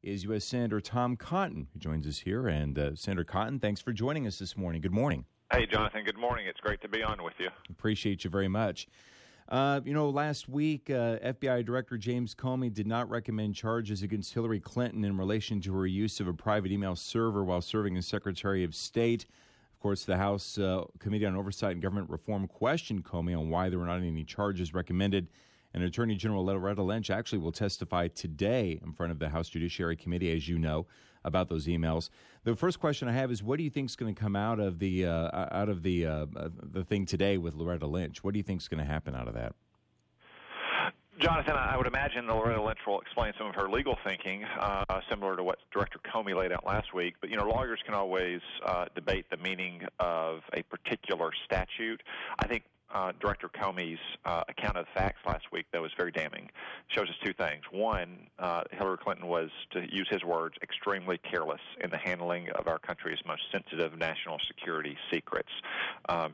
is U.S. Senator Tom Cotton, who joins us here. And Senator Cotton, thanks for joining us this morning. Good morning. Hey, Jonathan. Good morning. It's great to be on with you. Appreciate you very much. Last week, FBI Director James Comey did not recommend charges against Hillary Clinton in relation to her use of a private email server while serving as Secretary of State. Of course, the House Committee on Oversight and Government Reform questioned Comey on why there were not any charges recommended. And Attorney General Loretta Lynch actually will testify today in front of the House Judiciary Committee, as you know, about those emails. The first question I have is, what do you think is going to come out of the thing today with Loretta Lynch? What do you think is going to happen out of that? Jonathan, I would imagine Loretta Lynch will explain some of her legal thinking, similar to what Director Comey laid out last week. But, lawyers can always debate the meaning of a particular statute. I think Director Comey's account of the facts last week, though, is very damning. It shows us two things. One, Hillary Clinton was, to use his words, extremely careless in the handling of our country's most sensitive national security secrets.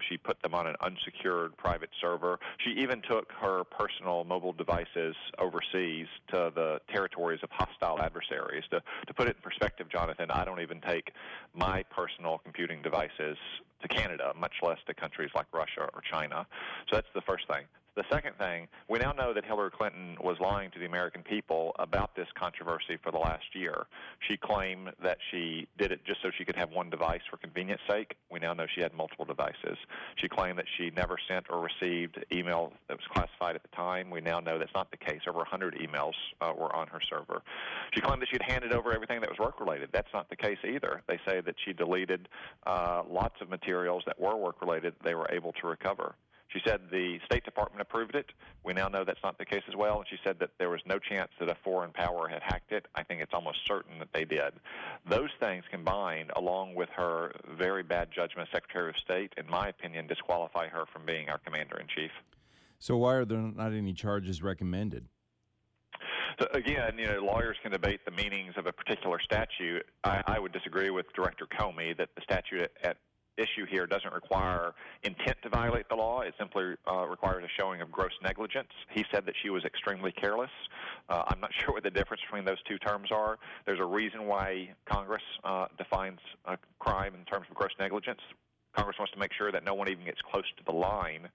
She put them on an unsecured private server. She even took her personal mobile devices overseas to the territories of hostile adversaries. To put it in perspective, Jonathan, I don't even take my personal computing devices to Canada, much less to countries like Russia or China. So that's the first thing. The second thing, we now know that Hillary Clinton was lying to the American people about this controversy for the last year. She claimed that she did it just so she could have one device for convenience sake. We now know she had multiple devices. She claimed that she never sent or received email that was classified at the time. We now know that's not the case. Over 100 emails were on her server. She claimed that she'd handed over everything that was work-related. That's not the case either. They say that she deleted lots of materials that were work-related they were able to recover. She said the State Department approved it. We now know that's not the case as well. And she said that there was no chance that a foreign power had hacked it. I think it's almost certain that they did. Those things combined, along with her very bad judgment as Secretary of State, in my opinion, disqualify her from being our Commander-in-Chief. So why are there not any charges recommended? So again, lawyers can debate the meanings of a particular statute. I would disagree with Director Comey that the statute at issue here doesn't require intent to violate the law. It simply requires a showing of gross negligence. He said that she was extremely careless. I'm not sure what the difference between those two terms are. There's a reason why Congress defines a crime in terms of gross negligence. Congress wants to make sure that no one even gets close to the line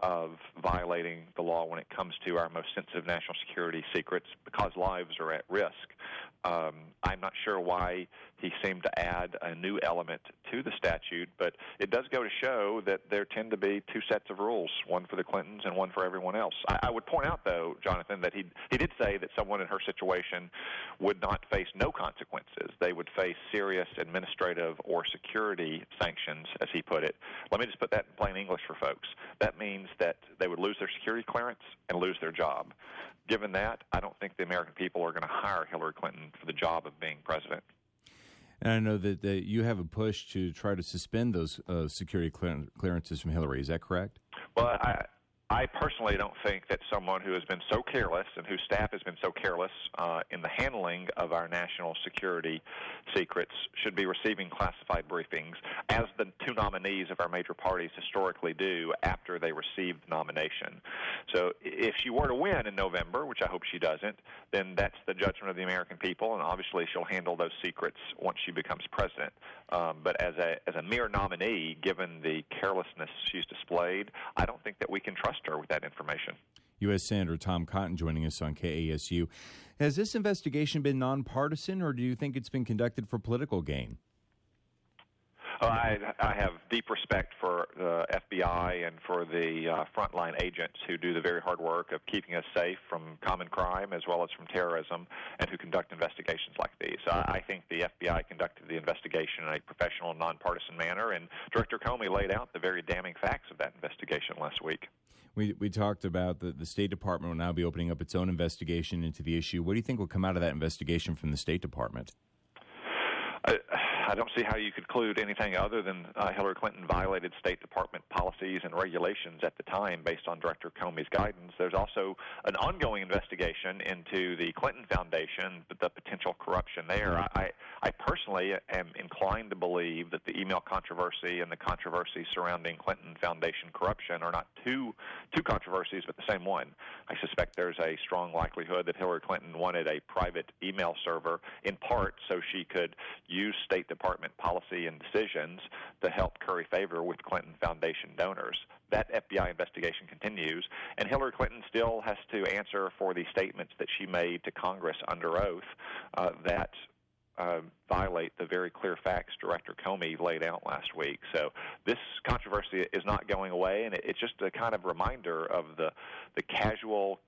of violating the law when it comes to our most sensitive national security secrets because lives are at risk. I'm not sure why he seemed to add a new element to the statute, but it does go to show that there tend to be two sets of rules, one for the Clintons and one for everyone else. I would point out, though, Jonathan, that he did say that someone in her situation would not face no consequences. They would face serious administrative or security sanctions, as he put it. Let me just put that in plain English for folks. That means that they would lose their security clearance and lose their job. Given that, I don't think the American people are going to hire Hillary Clinton for the job of being president. And I know that you have a push to try to suspend those security clearances from Hillary. Is that correct? Well, I personally don't think that someone who has been so careless and whose staff has been so careless in the handling of our national security secrets should be receiving classified briefings, as the two nominees of our major parties historically do after they receive the nomination. So if she were to win in November, which I hope she doesn't, then that's the judgment of the American people, and obviously she'll handle those secrets once she becomes president. But as a mere nominee, given the carelessness she's displayed, I don't think that we can trust her with that information. U.S. Senator Tom Cotton joining us on KASU. Has this investigation been nonpartisan, or do you think it's been conducted for political gain? I have deep respect for the FBI and for the frontline agents who do the very hard work of keeping us safe from common crime as well as from terrorism and who conduct investigations like these. I think the FBI conducted the investigation in a professional and nonpartisan manner, and Director Comey laid out the very damning facts of that investigation last week. We talked about the State Department will now be opening up its own investigation into the issue. What do you think will come out of that investigation from the State Department? I don't see how you could conclude anything other than Hillary Clinton violated State Department policies and regulations at the time based on Director Comey's guidance. There's also an ongoing investigation into the Clinton Foundation, the potential corruption there. I personally am inclined to believe that the email controversy and the controversy surrounding Clinton Foundation corruption are not two controversies, but the same one. I suspect there's a strong likelihood that Hillary Clinton wanted a private email server, in part so she could use State Department policy and decisions to help curry favor with Clinton Foundation donors. That FBI investigation continues, and Hillary Clinton still has to answer for the statements that she made to Congress under oath that violate the very clear facts Director Comey laid out last week. So this controversy is not going away, and it's just a kind of reminder of the casual,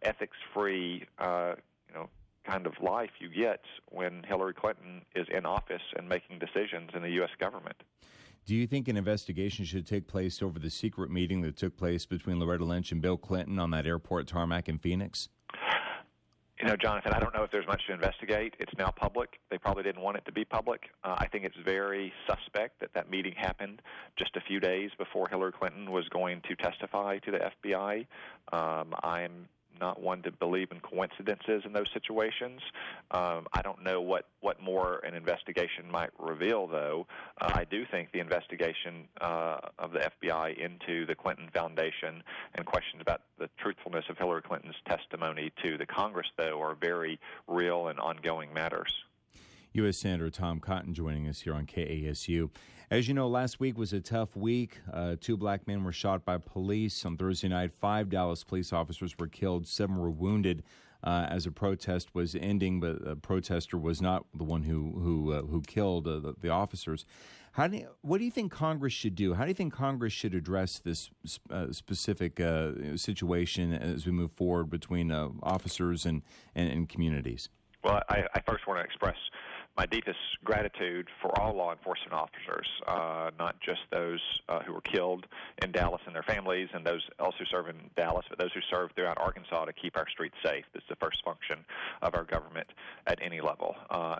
ethics-free, kind of life you get when Hillary Clinton is in office and making decisions in the U.S. government. Do you think an investigation should take place over the secret meeting that took place between Loretta Lynch and Bill Clinton on that airport tarmac in Phoenix? Jonathan, I don't know if there's much to investigate. It's now public. They probably didn't want it to be public. I think it's very suspect that meeting happened just a few days before Hillary Clinton was going to testify to the FBI. I'm not one to believe in coincidences in those situations. I don't know what more an investigation might reveal, though. I do think the investigation of the FBI into the Clinton Foundation and questions about the truthfulness of Hillary Clinton's testimony to the Congress, though, are very real and ongoing matters. U.S. Senator Tom Cotton joining us here on KASU. As you know, last week was a tough week. 2 black men were shot by police. On Thursday night, 5 Dallas police officers were killed. 7 were wounded as a protest was ending, but a protester was not the one who killed the officers. What do you think Congress should do? How do you think Congress should address this specific situation as we move forward between officers and communities? Well, I first want to express my deepest gratitude for all law enforcement officers, not just those who were killed in Dallas and their families and those else who serve in Dallas, but those who serve throughout Arkansas to keep our streets safe. This is the first function of our government at any level.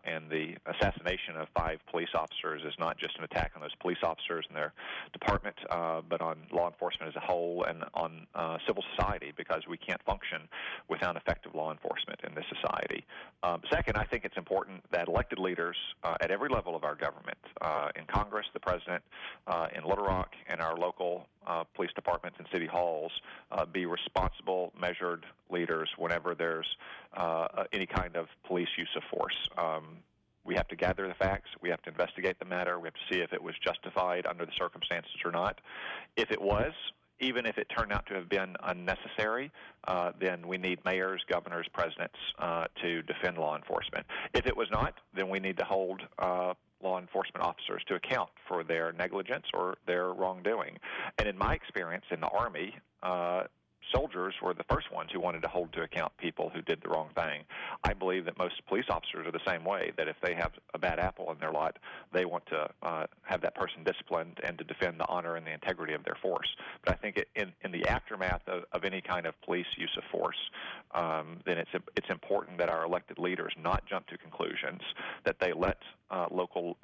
And the assassination of 5 police officers is not just an attack on those police officers and their department, but on law enforcement as a whole and on civil society, because we can't function without effective law enforcement in this society. Second, I think it's important that elected leaders at every level of our government, in Congress, the President, in Little Rock, and our local police departments and city halls, be responsible, measured leaders whenever there's any kind of police use of force. We have to gather the facts. We have to investigate the matter. We have to see if it was justified under the circumstances or not. If it was, even if it turned out to have been unnecessary, then we need mayors, governors, presidents to defend law enforcement. If it was not, then we need to hold law enforcement officers to account for their negligence or their wrongdoing. And in my experience in the Army, soldiers were the first ones who wanted to hold to account people who did the wrong thing. I believe that most police officers are the same way, that if they have a bad apple in their lot, they want to have that person disciplined and to defend the honor and the integrity of their force. But I think in the aftermath of any kind of police use of force, then it's important that our elected leaders not jump to conclusions, that they let local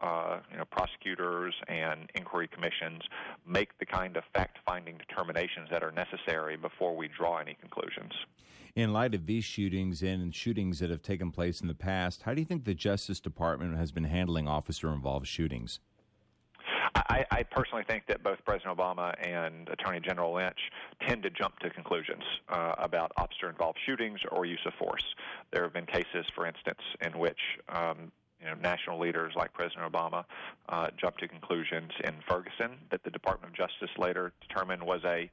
prosecutors and inquiry commissions make the kind of fact-finding determinations that are necessary before we draw any conclusions. In light of these shootings and shootings that have taken place in the past, how do you think the Justice Department has been handling officer-involved shootings? I personally think that both President Obama and Attorney General Lynch tend to jump to conclusions about officer-involved shootings or use of force. There have been cases, for instance, in which national leaders like President Obama jumped to conclusions in Ferguson that the Department of Justice later determined was a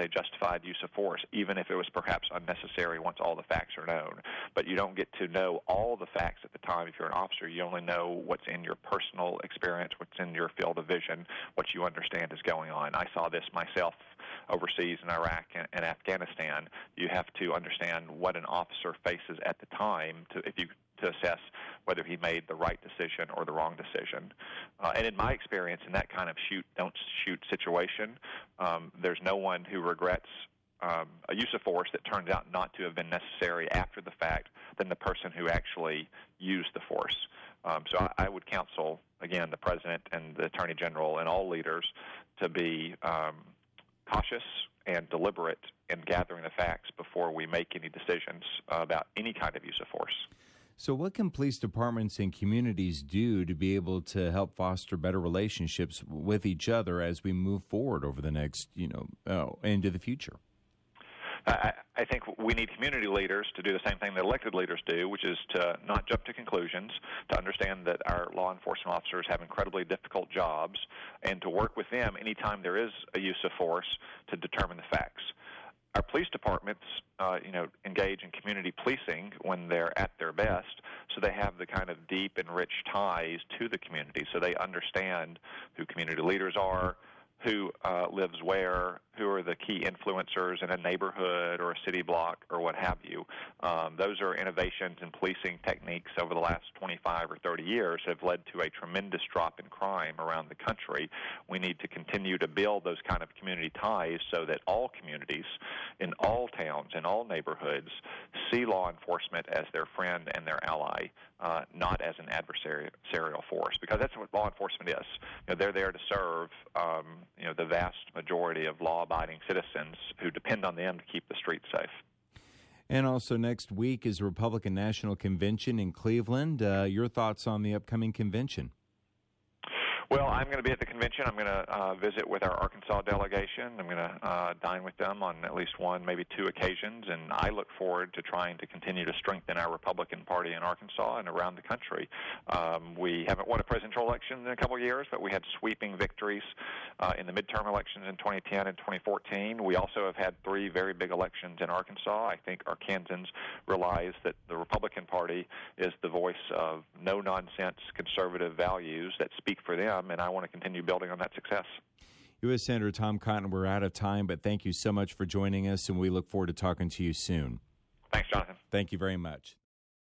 justified use of force, even if it was perhaps unnecessary once all the facts are known. But you don't get to know all the facts at the time if you're an officer. You only know what's in your personal experience, what's in your field of vision, what you understand is going on. I saw this myself overseas in Iraq and Afghanistan. You have to understand what an officer faces at the time to assess whether he made the right decision or the wrong decision. And in my experience, in that kind of don't-shoot situation, there's no one who regrets a use of force that turns out not to have been necessary after the fact than the person who actually used the force. So I would counsel, again, the President and the Attorney General and all leaders to be cautious and deliberate in gathering the facts before we make any decisions about any kind of use of force. So what can police departments and communities do to be able to help foster better relationships with each other as we move forward over the next, into the future? I think we need community leaders to do the same thing that elected leaders do, which is to not jump to conclusions, to understand that our law enforcement officers have incredibly difficult jobs, and to work with them anytime there is a use of force to determine the facts. Our police departments, engage in community policing when they're at their best, so they have the kind of deep and rich ties to the community, so they understand who community leaders are, who lives where, who are the key influencers in a neighborhood or a city block or what have you. Those are innovations in policing techniques over the last 25 or 30 years that have led to a tremendous drop in crime around the country. We need to continue to build those kind of community ties so that all communities in all towns and all neighborhoods see law enforcement as their friend and their ally, not as an adversarial force, because that's what law enforcement is. They're there to serve the vast majority of law-abiding citizens who depend on them to keep the streets safe. And also next week is the Republican National Convention in Cleveland. Your thoughts on the upcoming convention? Well, I'm going to be at the convention. I'm going to visit with our Arkansas delegation. I'm going to dine with them on at least one, maybe two occasions, and I look forward to trying to continue to strengthen our Republican Party in Arkansas and around the country. We haven't won a presidential election in a couple of years, but we had sweeping victories in the midterm elections in 2010 and 2014. We also have had three very big elections in Arkansas. I think Arkansans realize that the Republican Party is the voice of no-nonsense conservative values that speak for them, and I want to continue building on that success. U.S. Senator Tom Cotton, we're out of time, but thank you so much for joining us, and we look forward to talking to you soon. Thanks, Jonathan. Thank you very much.